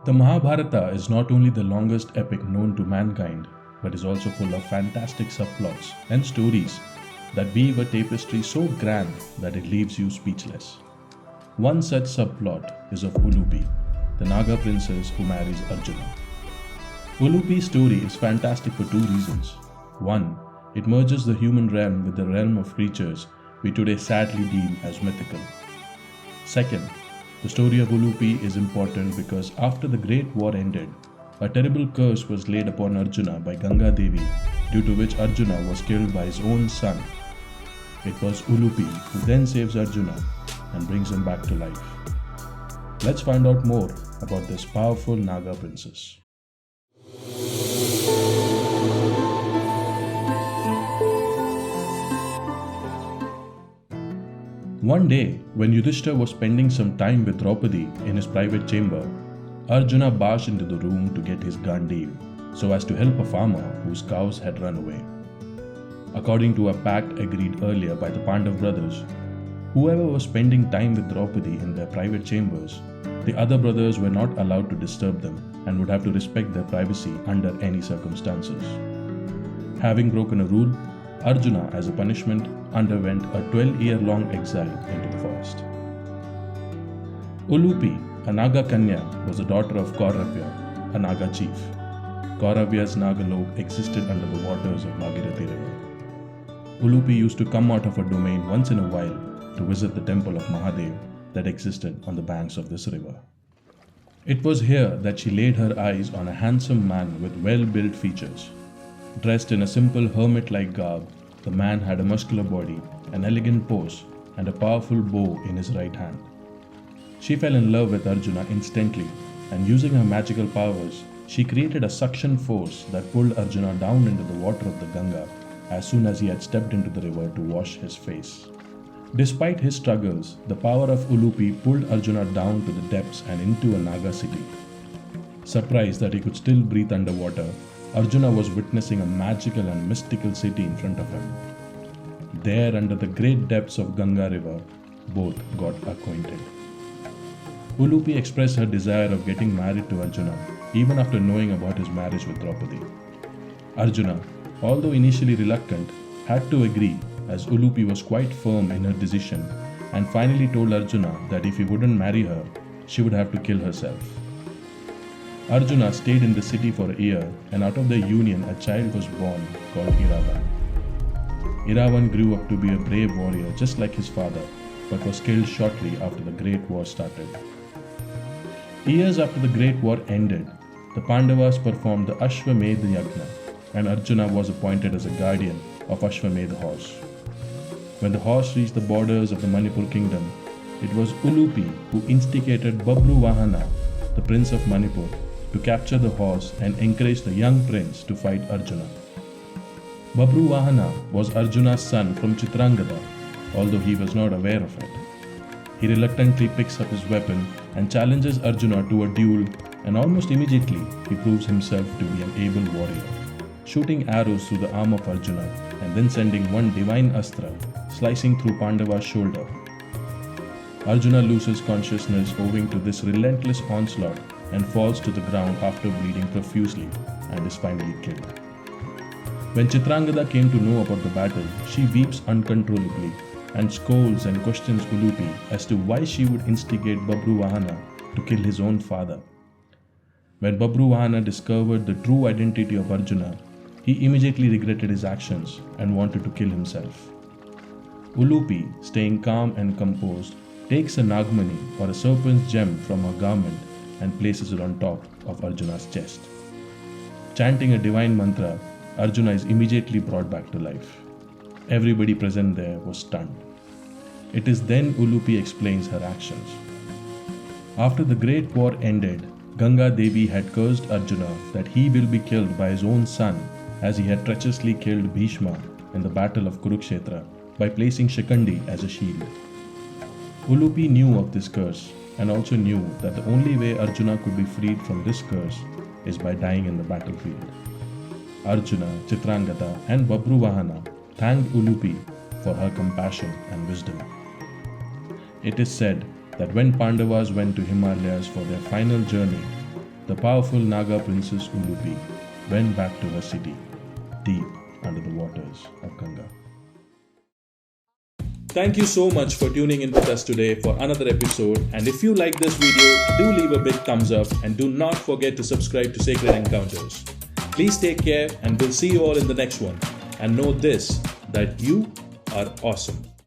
The Mahabharata is not only the longest epic known to mankind, but is also full of fantastic subplots and stories that weave a tapestry so grand that it leaves you speechless. One such subplot is of Uloopi, the Naga princess who marries Arjuna. Uloopi's story is fantastic for two reasons. One, it merges the human realm with the realm of creatures we today sadly deem as mythical. Second, the story of Uloopi is important because after the Great War ended, a terrible curse was laid upon Arjuna by Ganga Devi, due to which Arjuna was killed by his own son. It was Uloopi who then saves Arjuna and brings him back to life. Let's find out more about this powerful Naga princess. One day, when Yudhishthira was spending some time with Draupadi in his private chamber, Arjuna barged into the room to get his Gandiv so as to help a farmer whose cows had run away. According to a pact agreed earlier by the Pandav brothers, whoever was spending time with Draupadi in their private chambers, the other brothers were not allowed to disturb them and would have to respect their privacy under any circumstances. Having broken a rule, Arjuna, as a punishment, underwent a 12-year-long exile into the forest. Uloopi, a Naga Kanya, was the daughter of Kauravya, a Naga chief. Kauravya's Nagalok existed under the waters of Bhagirathi river. Uloopi used to come out of her domain once in a while to visit the temple of Mahadev that existed on the banks of this river. It was here that she laid her eyes on a handsome man with well-built features. Dressed in a simple hermit-like garb, the man had a muscular body, an elegant pose, and a powerful bow in his right hand. She fell in love with Arjuna instantly, and using her magical powers, she created a suction force that pulled Arjuna down into the water of the Ganga as soon as he had stepped into the river to wash his face. Despite his struggles, the power of Uloopi pulled Arjuna down to the depths and into a Naga city. Surprised that he could still breathe underwater, Arjuna was witnessing a magical and mystical city in front of him. There, under the great depths of Ganga river, both got acquainted. Uloopi expressed her desire of getting married to Arjuna even after knowing about his marriage with Draupadi. Arjuna, although initially reluctant, had to agree as Uloopi was quite firm in her decision and finally told Arjuna that if he wouldn't marry her, she would have to kill herself. Arjuna stayed in the city for a year, and out of their union a child was born called Iravan. Iravan grew up to be a brave warrior just like his father, but was killed shortly after the Great War started. Years after the Great War ended, the Pandavas performed the Ashwamedh Yagna, and Arjuna was appointed as a guardian of Ashwamedh horse. When the horse reached the borders of the Manipur kingdom, it was Uloopi who instigated Babru Vahana, the prince of Manipur, to capture the horse and encourage the young prince to fight Arjuna. Babru Vahana was Arjuna's son from Chitrangada, although he was not aware of it. He reluctantly picks up his weapon and challenges Arjuna to a duel, and almost immediately he proves himself to be an able warrior, shooting arrows through the arm of Arjuna and then sending one divine astra slicing through Pandava's shoulder. Arjuna loses consciousness owing to this relentless onslaught and falls to the ground after bleeding profusely and is finally killed. When Chitrangada came to know about the battle, she weeps uncontrollably and scolds and questions Uloopi as to why she would instigate Babru Vahana to kill his own father. When Babru Vahana discovered the true identity of Arjuna, he immediately regretted his actions and wanted to kill himself. Uloopi, staying calm and composed, takes a Nagmani or a serpent's gem from her garment and places it on top of Arjuna's chest. Chanting a divine mantra, Arjuna is immediately brought back to life. Everybody present there was stunned. It is then Uloopi explains her actions. After the Great War ended, Ganga Devi had cursed Arjuna that he will be killed by his own son, as he had treacherously killed Bhishma in the battle of Kurukshetra by placing Shikandi as a shield. Uloopi knew of this curse and also knew that the only way Arjuna could be freed from this curse is by dying in the battlefield. Arjuna, Chitrangada, and Babru Vahana thanked Uloopi for her compassion and wisdom. It is said that when Pandavas went to Himalayas for their final journey, the powerful Naga princess Uloopi went back to her city, deep under the waters of Ganga. Thank you so much for tuning in with us today for another episode. And if you like this video, do leave a big thumbs up and do not forget to subscribe to Sacred Encounters. Please take care and we'll see you all in the next one. And know this, that you are awesome.